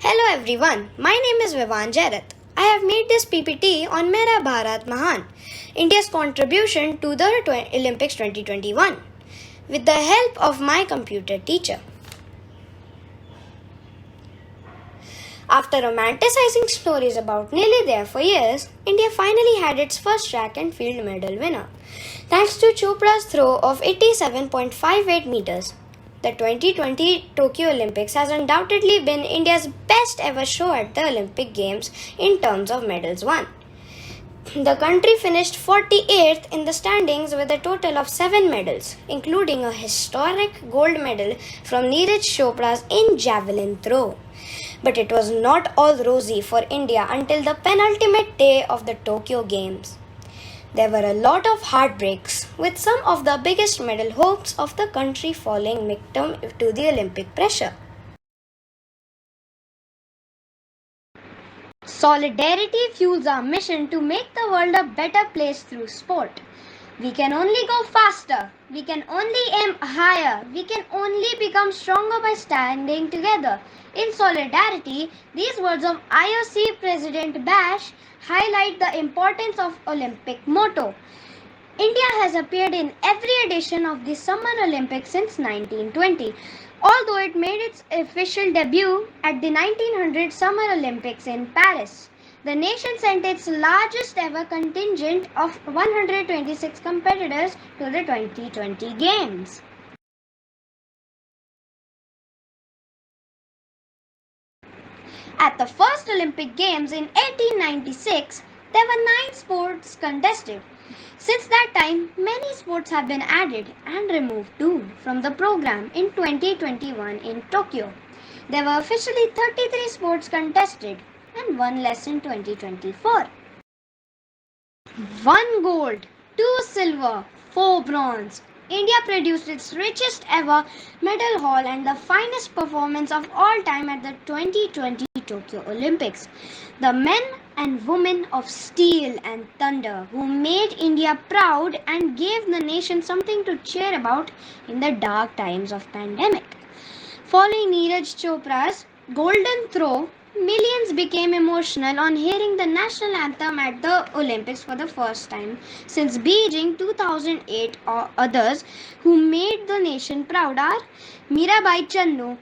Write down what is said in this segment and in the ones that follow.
Hello everyone, my name is Vivan Jarath. I have made this PPT on Mera Bharat Mahan, India's contribution to the Olympics 2021, with the help of my computer teacher. After romanticizing stories about nearly there for years, India finally had its first track and field medal winner, thanks to Chopra's throw of 87.58 meters. The 2020 Tokyo Olympics has undoubtedly been India's best ever show at the Olympic Games in terms of medals won. The country finished 48th in the standings with a total of 7 medals, including a historic gold medal from Neeraj Chopra's in javelin throw. But it was not all rosy for India until the penultimate day of the Tokyo Games. There were a lot of heartbreaks, with some of the biggest medal hopes of the country falling victim to the Olympic pressure. Solidarity fuels our mission to make the world a better place through sport. We can only go faster, we can only aim higher, we can only become stronger by standing together. In solidarity, these words of IOC President Bash highlight the importance of Olympic motto. India has appeared in every edition of the Summer Olympics since 1920, although it made its official debut at the 1900 Summer Olympics in Paris. The nation sent its largest ever contingent of 126 competitors to the 2020 Games. At the first Olympic Games in 1896, there were 9 sports contested. Since that time, many sports have been added and removed too from the program in 2021 in Tokyo. There were officially 33 sports contested and 1 less in 2024. 1 gold, 2 silver, 4 bronze. India produced its richest ever medal haul and the finest performance of all time at the 2020 Tokyo Olympics. The men and women of steel and thunder who made India proud and gave the nation something to cheer about in the dark times of pandemic. Following Neeraj Chopra's golden throw, millions became emotional on hearing the national anthem at the Olympics for the first time since Beijing 2008. Others who made the nation proud are Mirabai Channu.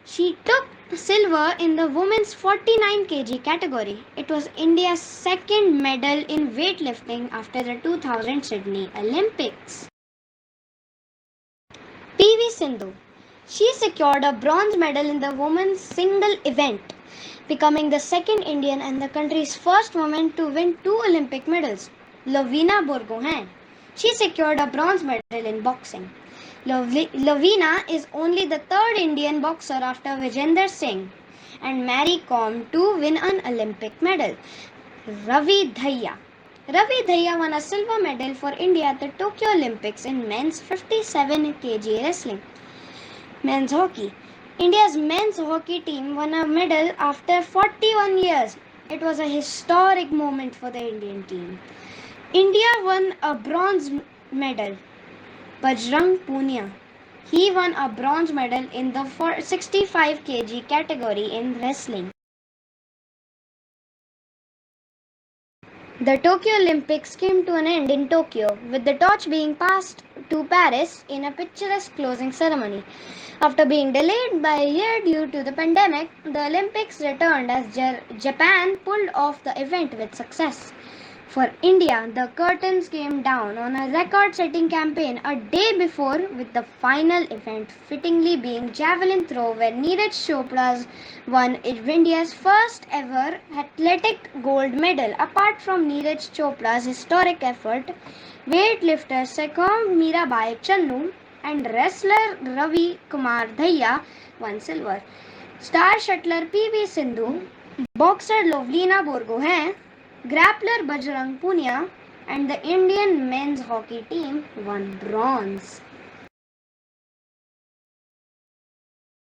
She took silver in the women's 49 kg category. It was India's second medal in weightlifting after the 2000 Sydney Olympics. PV Sindhu. She secured a bronze medal in the women's single event, becoming the second Indian and the country's first woman to win 2 Olympic medals. Lovina Borgohain. She secured a bronze medal in boxing. Lovina is only the 3rd Indian boxer after Vijender Singh and Mary Kom to win an Olympic medal. Ravi Dhaya. Ravi Dhaya won a silver medal for India at the Tokyo Olympics in men's 57 kg wrestling. Men's hockey. India's men's hockey team won a medal after 41 years. It was a historic moment for the Indian team. India won a bronze medal. Bajrang Punia. He won a bronze medal in the 65 kg category in wrestling. The Tokyo Olympics came to an end in Tokyo, with the torch being passed to Paris in a picturesque closing ceremony. After being delayed by a year due to the pandemic, the Olympics returned as Japan pulled off the event with success. For India, the curtains came down on a record-setting campaign a day before, with the final event fittingly being javelin throw, where Neeraj Chopra won India's first ever athletic gold medal. Apart from Neeraj Chopra's historic effort, weightlifter Sekhon Mirabai Channu and wrestler Ravi Kumar Dhaya won silver. Star shuttler PV Sindhu, boxer Lovlina Borgohain, grappler Bajrang Punia and the Indian men's hockey team won bronze.